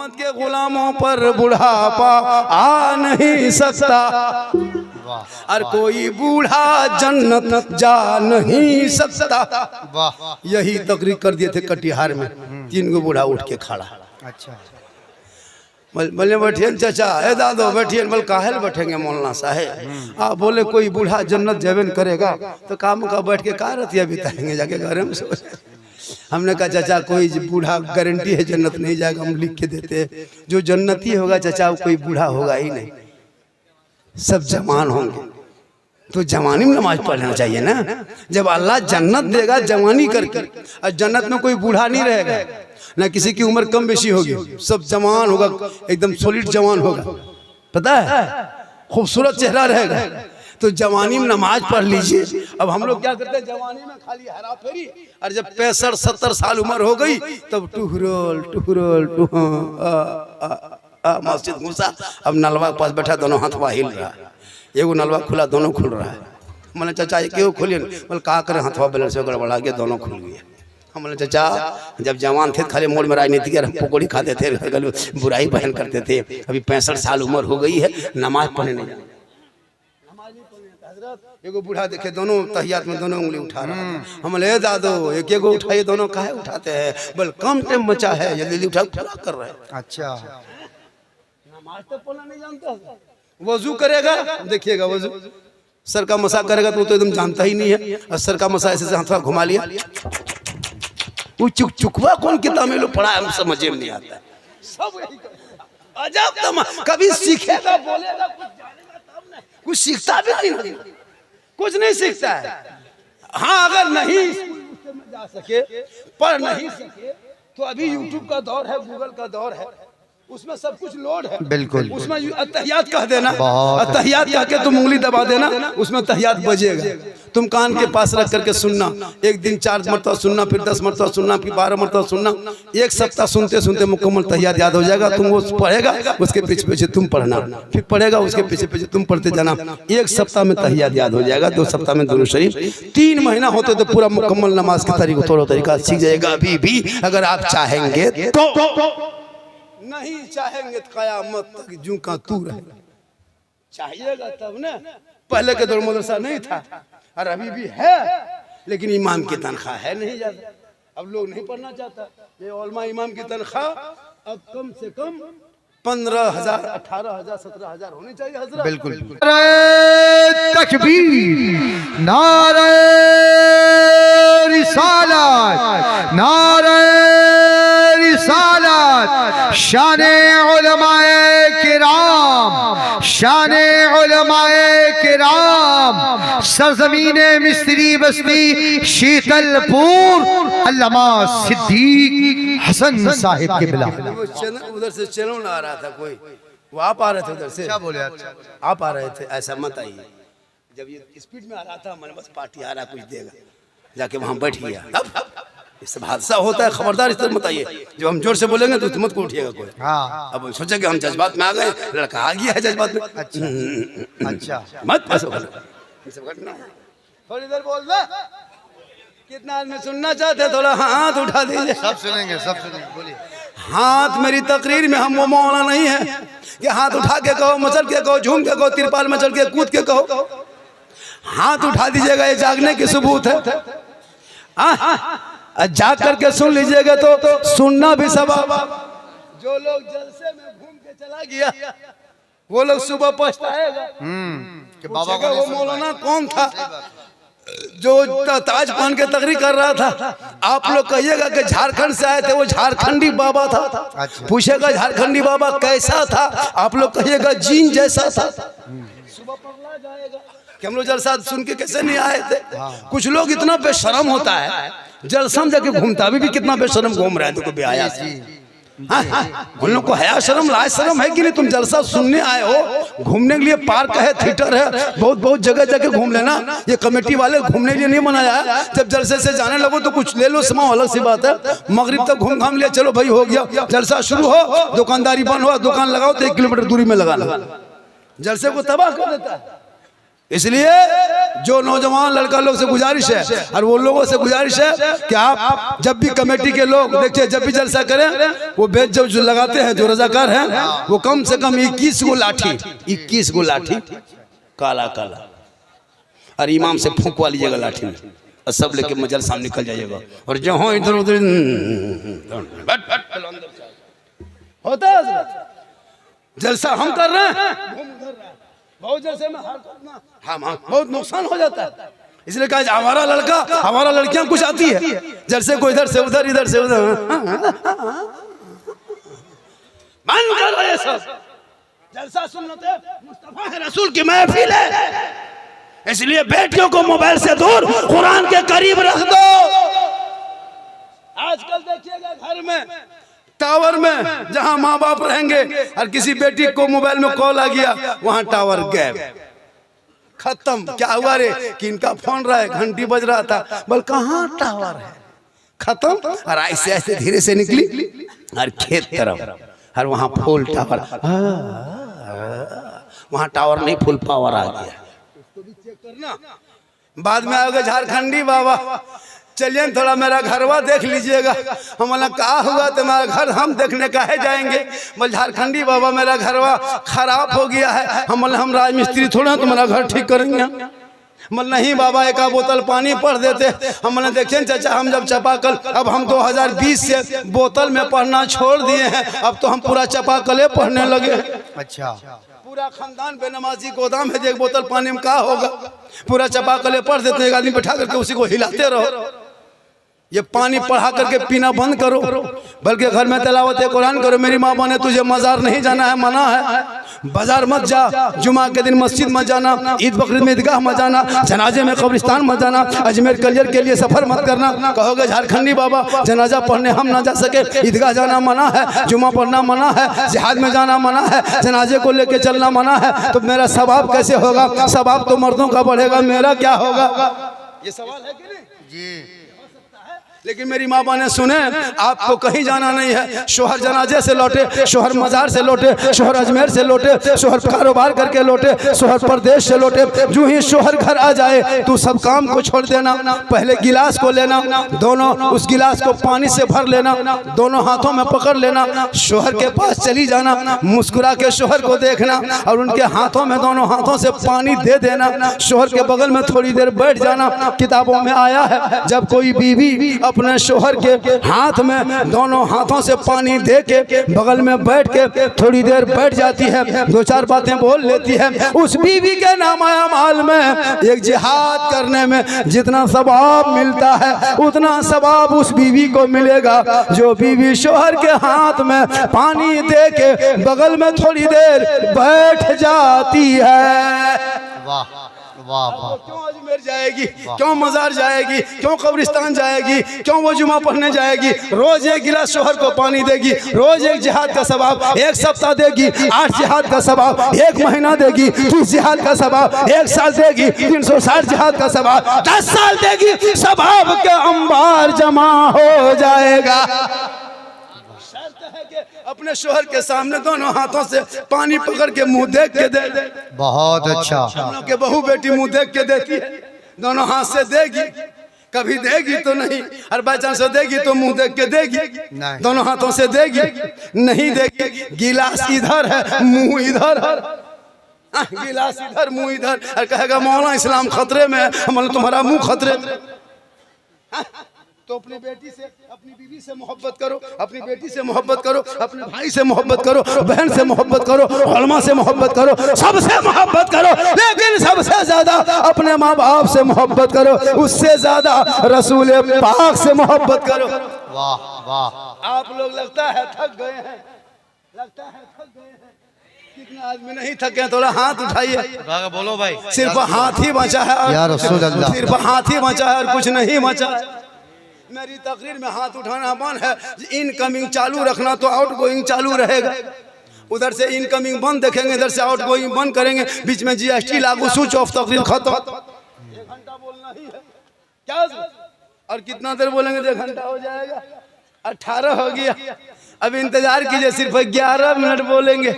मोहम्मद के गुलामों पर बुढ़ापा आ नहीं सकता, और कोई बूढ़ा जन्नत जा नहीं सकता। यही तकरीर कर दिए थे कटिहार में, 3 गो बूढ़ा उठ के खड़ा। अच्छा, बोले बैठिए चाचा, ए दादो बैठिए। बोल काहे बैठेंगे मौलाना साहेब? आप बोले कोई बूढ़ा जन्नत जबन करेगा तो काम का बैठ के का रतिया बिताएंगे जाके घर में सो। हमने कहा चाचा कोई बूढ़ा गारंटी है जन्नत नहीं जाएगा, हम लिख के देते हैं। जो जन्नती होगा चाचा वो कोई बूढ़ा होगा ही नहीं, सब जवान होंगे। तो जवानी में नमाज पढ़ना चाहिए ना। जब अल्लाह जन्नत देगा जवानी करके, और जन्नत में कोई बूढ़ा नहीं रहेगा, ना किसी की उम्र कम बेशी होगी, सब जवान होगा, एकदम सॉलिड जवान होगा, पता है, खूबसूरत चेहरा रहेगा। तो जवानी में नमाज पढ़ लीजिए। अब हम लोग क्या करते हैं, जवानी में खाली हरा फेरी, और जब 65-70 साल उम्र हो गई तब टुहरोल टुहरोल मस्जिद घुसा। अब नलवा के पास बैठा, दोनों हाथ हिल रहा है, एगो नलवा खुला, दोनों खुल रहा है। मैंने चाचा क्यों खोलिए? बोले का करें, हाथवा बैलेंस से गड़बड़ा गया, दोनों खुल गए। हम बोले चाचा जब जवान थे खाली मोड़ में राजनीति के पकौड़ी खाते थे, बुराई बहन करते थे। अभी 65 साल उम्र हो गई है, नमाज पढ़ने नहीं जाते। एगो बूढ़ा देखे दोनों तहियात में दोनों उंगली उठा रहा है। हम ले दादो एक एगो उठाइए, दोनों काहे उठाते हैं? बोल कम टाइम बचा है, जल्दी उठा पूरा कर रहे हैं। अच्छा, नमाज तो पढ़ना नहीं जानता। वजू करेगा, देखिएगा वजू सर का मसा करेगा तो एकदम जानता ही नहीं है, और सर का मसा ऐसे हाथ घुमा लिया। वो चुकवा कौन किताब में लोग पढ़ा है, हम समझ में नहीं आता है। सब अजब तमा, कभी सीखेगा बोलेगा कुछ जानेगा तब नहीं, कुछ सीखता भी नहीं, कुछ नहीं सीखता है। हाँ अगर नहीं में जा सके, पढ़ नहीं सके, तो अभी यूट्यूब का दौर है, गूगल का दौर है, उसमें सब कुछ लोड है। बिल्कुल, उसमें अत्तहियात कह देना, अत्तहियात कह के तुम उंगली दबा देना, उसमें तहियात बजेगा। तुम कान के पास रख करके सुनना, एक दिन 4 मरतबा सुनना, फिर 10 मरतबा सुनना, फिर 12 मरतबा सुनना। 1 सप्ताह सुनते सुनते मुकम्मल तहियात याद हो जाएगा। तुम वो पढ़ेगा, उसके पीछे पीछे तुम पढ़ना, फिर पढ़ेगा, उसके पीछे पीछे तुम पढ़ते जाना। 1 सप्ताह में तहियात याद हो जाएगा, 2 सप्ताह में दुरूद शरीफ, 3 महीना होते तो पूरा मुकम्मल नमाज का तरीका सीख जाएगा। अभी भी अगर आप चाहेंगे तो, नहीं चाहेंगे तो कयामत तक जू का तू रहेगा। चाहिएगा तब ना। पहले के दौर मदरसा नहीं था, और अभी भी है, लेकिन इमाम की तनख्वाह है नहीं ज्यादा। अब लोग नहीं पढ़ना चाहता। ये उलमा इमाम की तनख्वाह अब कम से कम 15,000, 18,000, 17,000 होनी चाहिए हजरत। बिल्कुल। तकबीर, नारे रिसालत, नारे रिसालत, शाने उलमाए किराम, शाने उलमाए किराम, सरजमीने मिस्री बस्ती शीतलपुर, अल्लामा सिद्दीक हसन साहिब के बिला। उधर से चलो ना आ रहा था कोई, वो आप आ रहे थे उधर से। क्या बोले आप आ रहे थे, ऐसा मत आइए। जब ये स्पीड में आ रहा था, मैंने बस पार्टी आ रहा कुछ देगा, जाके वहां बैठ गया। इससे हादसा होता है, खबरदार इस तरह मत आइए। जब हम जोर से बोलेंगे तो तुम को उठिएगा कोई। हाँ, अब सोचे कि हम जज्बात में आ गए, लड़का आ गया है जज्बात में। अच्छा, मत थोड़ी देर बोल दे। कितना आदमी सुनना चाहते, थोड़ा हाथ उठा दीजिए। सब सुनेंगे, सब सुनेंगे, बोलिए। हाथ मेरी तकरीर में हम वो मौला नहीं है कि हाथ उठा के कहो, मचल के कहो, झूम के कहो, तिरपाल में चढ़ के कूद के कहो। हाथ उठा दीजिएगा, ये जागने की सबूत है। जाग करके सुन लीजिएगा तो सुनना भी सवाब। जो लोग जलसे में घूम के चला गया वो लोग सुबह पछताएगा कि बाबा का वो मौलाना कौन था जो ताज पहन के तकरीर कर रहा था। आप लोग कहिएगा कि झारखंड से आए थे, वो झारखंडी बाबा था। अच्छा। पूछेगा झारखंडी बाबा कैसा था, आप लोग कहिएगा जीन जैसा था। सुबह पगला जाएगा कि हम लोग जलसा सुन के कैसे नहीं आए थे। कुछ लोग इतना बेशरम होता है, जलसा में जाके घूमता, अभी भी कितना बेशरम घूम रहा है। तो बेहया उन लोग को हया शर्म लाज शर्म है कि नहीं? तुम जलसा सुनने आए हो, घूमने के लिए पार्क है, थिएटर है, बहुत बहुत जगह जगह घूम लेना। ये कमेटी वाले घूमने के लिए नहीं बनाया है। जब जलसे से जाने लगो तो कुछ ले लो, समाओ, अलग सी बात है। मगरिब तक घूम घाम लिया, चलो भाई हो गया, जलसा शुरू हो, दुकानदारी बंद हो, दुकान लगाओ तो 1 किलोमीटर दूरी में लगाना। जलसे को तबाह कर देता है। इसलिए जो नौजवान लड़का लोग से गुजारिश है और वो लोगों से गुजारिश है कि आप जब भी कमेटी के लोग देखिए जब भी जलसा करें वो बेच जो लगाते हैं जो रजाकार हैं वो कम से कम 21 गो लाठी काला काला और इमाम से फूंकवा लीजिएगा लाठी में और सब लेके मजल सामने निकल जाइएगा और जहाँ इधर उधर होता है जलसा हम कर रहे हैं बहुत जलसे में हाँ बहुत नुकसान हो जाता है। इसलिए कहा हमारा लड़का हमारा लड़कियां कुछ आती है जलसे को इधर से उधर इधर से उधर बंद करो ये सब जलसा सुन्नते मुस्तफा है रसूल की महफिल है। इसलिए बेटियों को मोबाइल से दूर कुरान के करीब रख दो। आजकल देखिएगा घर में टावर में जहां माँ बाप रहेंगे और किसी बेटी को मोबाइल में कॉल आ गया वहां टावर गैप खत्म। क्या हुआ रे कि इनका फोन रहा है घंटी बज रहा था बोल कहाँ टावर है खत्म। और ऐसे ऐसे धीरे से निकली और खेत तरफ और वहां फुल टावर वहां टावर नहीं फुल पावर आ गया। बाद में आओगे झारखंडी बाबा चलिए थोड़ा मेरा घरवा देख लीजिएगा। हम बोला कहा हुआ तुम्हारा घर हम देखने काहे जाएंगे बोल झारखंडी बाबा मेरा घरवा खराब हो गया है। हम बोले हम राजमिस्त्री थोड़ा तुम्हारा घर ठीक करेंगे। बोल नहीं बाबा एक बोतल पानी पढ़ देते। हम बोले देखिए चाचा हम जब चापाकल अब हम 2020 से बोतल में पढ़ना छोड़ दिए हैं अब तो हम पूरा चापाकले पढ़ने लगे। अच्छा पूरा खानदान बेनमाजी गोदाम है एक बोतल पानी में क्या होगा पूरा चापाकले पढ़ देते एक आदमी बैठा करके उसी को हिलाते रहो। ये पानी पढ़ा करके पीना बंद करो बल्कि घर में तिलावत कुरान करो। मेरी माँ बने तुझे मजार नहीं जाना है मना है बाजार मत जा जुमा के दिन मस्जिद मत जाना ईद बकरीद में ईदगाह मत जाना जनाजे में कब्रिस्तान मत जाना अजमेर कलियर के लिए सफर मत करना। कहोगे झारखंडी बाबा जनाजा पढ़ने हम ना जा सके ईदगाह जाना मना है जुमा पढ़ना मना है जिहाद में जाना मना है जनाजे को लेके चलना मना है तो मेरा सवाब कैसे होगा। सवाब तो मर्दों का बढ़ेगा मेरा क्या होगा। ये सवाल है कि नहीं जी। लेकिन मेरी माँ बाप ने सुने आपको कहीं जाना नहीं है। शोहर जनाजे से लौटे शोहर मजार से लौटे शोहर अजमेर से लौटे शोहर कारोबार करके लौटे शोहर प्रदेश से लौटे जो ही शोहर घर आ जाए तू सब काम को छोड़ देना पहले गिलास को लेना दोनों उस गिलास को पानी से भर लेना दोनों हाथों में पकड़ लेना शोहर के पास चली जाना मुस्कुरा के शोहर को देखना और उनके हाथों में दोनों हाथों से पानी दे देना। शोहर के बगल में थोड़ी देर बैठ जाना। किताबों में आया है जब कोई बीवी अपने शोहर के हाथ में दोनों हाथों से पानी दे के बगल में बैठ के थोड़ी देर बैठ जाती है दो चार बातें बोल लेती है उस बीवी के नामाया माल में एक जिहाद करने में जितना सवाब मिलता है उतना सवाब उस बीवी को मिलेगा जो बीवी शोहर के हाथ में पानी दे के बगल में थोड़ी देर बैठ जाती है। वाह वाह वाह। क्यों अजमेर जाएगी क्यों मजार जाएगी क्यों कब्रिस्तान जाएगी क्यों वो जुमा पढ़ने जाएगी। रोज एक गिलास शोहर को पानी देगी रोज एक जिहाद का सवाब एक सप्ताह देगी 8 जिहाद का सवाब एक महीना देगी 30 जिहाद का सवाब 1 साल देगी 360 जिहाद का सवाब 10 साल देगी सवाब के अंबार जमा हो जाएगा। अपने शोहर के सामने दोनों हाथों से पानी पकड़ के मुंह देख के दे। बहुत अच्छा। हम लोग के बहू बेटी मुंह देख के देती है दोनों हाथ से देगी कभी देगी तो नहीं और बाई चांस देगी तो मुंह देख के देगी दोनों हाथों से देगी नहीं देगी। गिलास इधर है मुंह इधर है गिलास इधर मुंह इधर और कहेगा मौला इस्लाम खतरे में है तुम्हारा मुंह खतरे में। तो अपनी बेटी से अपनी बीवी से मोहब्बत करो अपनी बेटी से मोहब्बत करो अपने भाई से मोहब्बत करो बहन से मोहब्बत करो उलमा से मोहब्बत करो सबसे मोहब्बत करो लेकिन सबसे ज्यादा अपने माँ बाप से मोहब्बत करो उससे ज्यादा रसूल पाक से मोहब्बत करो। वाह वाह। आप लोग लगता है थक गए हैं कितने आदमी नहीं थके थोड़ा हाथ उठाइए बोलो भाई। सिर्फ हाथ ही बचा है सिर्फ हाथ ही बचा है और कुछ नहीं बचा है। मेरी तकरीर में हाथ उठाना बंद है इनकमिंग चालू रखना तो आउटगोइंग चालू रहेगा। उधर से इनकमिंग बंद देखेंगे इधर से आउटगोइंग बंद करेंगे बीच में जीएसटी लागू स्विच ऑफ तकरीर खत्म। 1 घंटा बोलना ही है क्या और कितना देर बोलेंगे 1 घंटा हो जाएगा 18 हो गया अब इंतजार कीजिए, सिर्फ 11 मिनट बोलेंगे।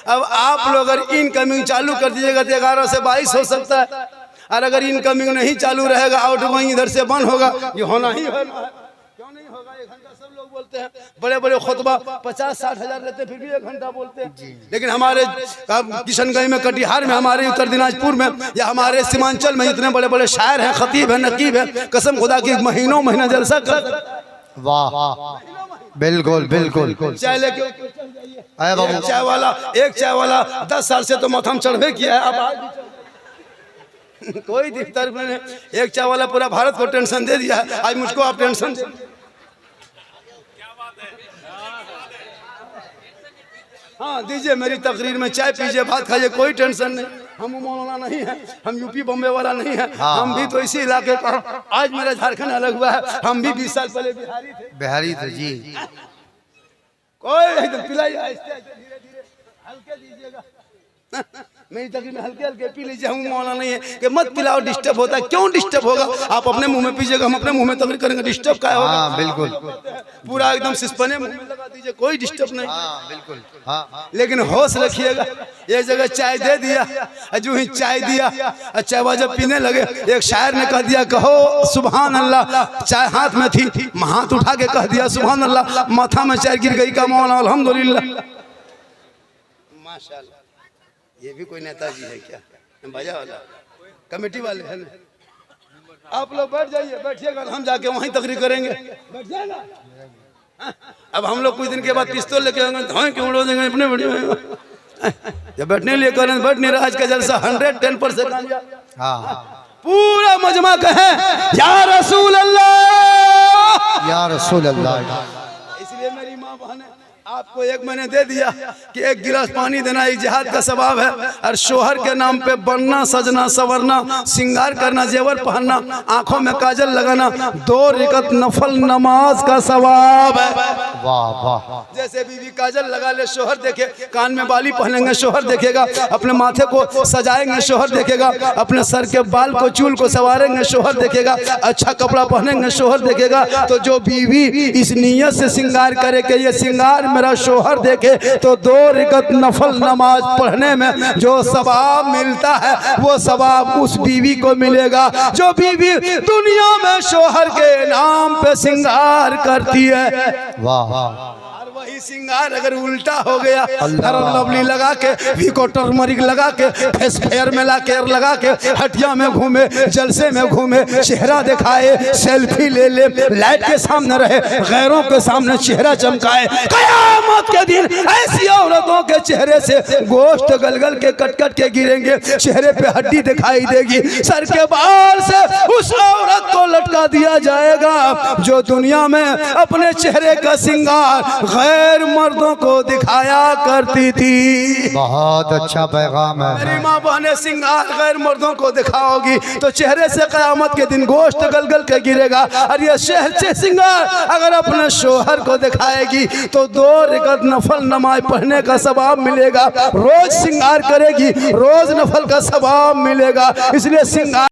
अब आप लोग अगर इनकमिंग चालू कर दीजिएगा तो 11 से 22 हो सकता है, और अगर इनकमिंग नहीं चालू रहेगा, आउटगोइंग इधर से बंद होगा, ये होना ही होना है। क्यों नहीं होगा? 1 घंटा सब लोग बोलते हैं, बड़े बड़े खुतबा 50-60 हज़ार लेते फिर भी 1 घंटा बोलते हैं। लेकिन हमारे किशनगंज में, कटिहार में, हमारे उत्तर दिनाजपुर में, या हमारे सीमांचल में इतने बड़े बड़े शायर हैं, खतीब हैं, नकीब हैं, कसम खुदा की महीनों महीना जलसा कर। वाह, बिल्कुल बिल्कुल। चाय लेके अरे बाबू, एक चाय वाला 10 साल से तो मथम चढ़वे किया है, अब आज भी चढ़- कोई दिक्कत नहीं। एक चाय वाला पूरा भारत को टेंशन दे दिया है, आज मुझको आप टेंशन दे। हाँ दीजिए, मेरी तकरीर में चाय पीजिए, भात खाइए, कोई टेंशन नहीं। हम मौलाना नहीं है, हम यूपी बम्बे वाला नहीं है, हम भी तो इसी इलाके का। आज मेरा झारखंड अलग हुआ है, हम भी 20 साल पहले बिहारी थे। बिहारी थे जी। कोई एकदम पिलाइए, आहिस्ते आहिस्ते, धीरे धीरे, हल्के दीजिएगा। मेरी तकरीर में हल्के हल्के पी लीजिए। हम मौलाना नहीं है कि मत पिलाओ, डिस्टर्ब होता है। क्यों डिस्टर्ब होगा? आप अपने मुंह में पीजिएगा, हम अपने मुंह में तकरीर करेंगे, डिस्टर्ब क्या होगा? हाँ बिल्कुल। पूरा एकदम सिस्पने मुंह में लगा दीजिए, कोई डिस्टर्ब नहीं। हाँ बिल्कुल। हाँ लेकिन होश रखिएगा। एक जगह चाय दे दिया, जो ही चाय दिया, चाय जब पीने लगे, एक शायर ने कह दिया, कहो सुभान अल्लाह। चाय हाथ में थी, हाथ उठा के कह दिया सुभान अल्लाह, माथा में चाय गिर गई। का मौला अल्हम्दुलिल्लाह, माशाल्लाह। ये भी कोई नेताजी है क्या? बाजा वाला, कमेटी वाले हैं। आप लोग बैठ जाइए, बैठिएगा, हम जाके वहीं तकरीर करेंगे। बैठ जाएगा। अब हम लोग कुछ दिन के बाद पिस्तौल लेके आएंगे, धोए के उड़ा देंगे अपने बड़े। जब बैठने लिए करें, बैठ नहीं रहा। आज का जलसा 110% हाँ। पूरा मजमा कहे या रसूल अल्लाह, या रसूल अल्लाह। इसलिए मेरी माँ बहन, आपको एक मैंने दे दिया कि 1 गिलास पानी देना एक जिहाद का सवाब है। और शोहर के नाम पे बनना, सजना, संवरना, श्रृंगार करना, जेवर पहनना, आंखों में काजल लगाना, 2 रकात नफल नमाज का सवाब है। वाह वाह। जैसे बीवी काजल लगा ले, शोहर देखे, कान में बाली पहनेंगे, शोहर देखेगा, अपने माथे को सजाएंगे, शोहर देखेगा, अपने सर के बाल को, चूल को संवारेंगे, शोहर देखेगा, अच्छा कपड़ा पहनेंगे, शोहर देखेगा। तो जो बीवी इस नियत से श्रृंगार करे कि ये श्रृंगार मेरा शोहर देखे, तो 2 रकात नफल नमाज पढ़ने में जो सवाब मिलता है, वो सवाब उस बीवी को मिलेगा जो बीवी दुनिया में शोहर के नाम पे श्रृंगार करती है। वाह। और वही श्रृंगार अगर उल्टा हो गया, लवली लगा के, विको टर्मरिक लगा के, फेस फेयर में लगा के, हटिया में घूमे, जलसे में घूमे, चेहरा दिखाए, सेल्फी ले ले, लाइट के सामने रहे, गैरों के सामने चेहरा चमकाए, कयामत के दिन ऐसी औरतों के चेहरे से गोश्त गलगल के कट के गिरेंगे, चेहरे पे हड्डी दिखाई देगी, सर के बाल से उस औरत को लटका दिया जाएगा जो दुनिया में अपने चेहरे का श्रृंगार गैर मर्दों को दिखाया करती थी। बहुत अच्छा पैगाम है। मेरी माँ बहने, श्रृंगार गैर मर्दों को दिखाओगी तो चेहरे से कयामत के दिन गोश्त गलगल के गिरेगा। और ये शहर से श्रृंगार अगर अपने शोहर को दिखाएगी तो 2 रकात नफल नमाज पढ़ने का सवाब मिलेगा। रोज श्रृंगार करेगी, रोज नफल का सवाब मिलेगा। इसलिए श्रृंगार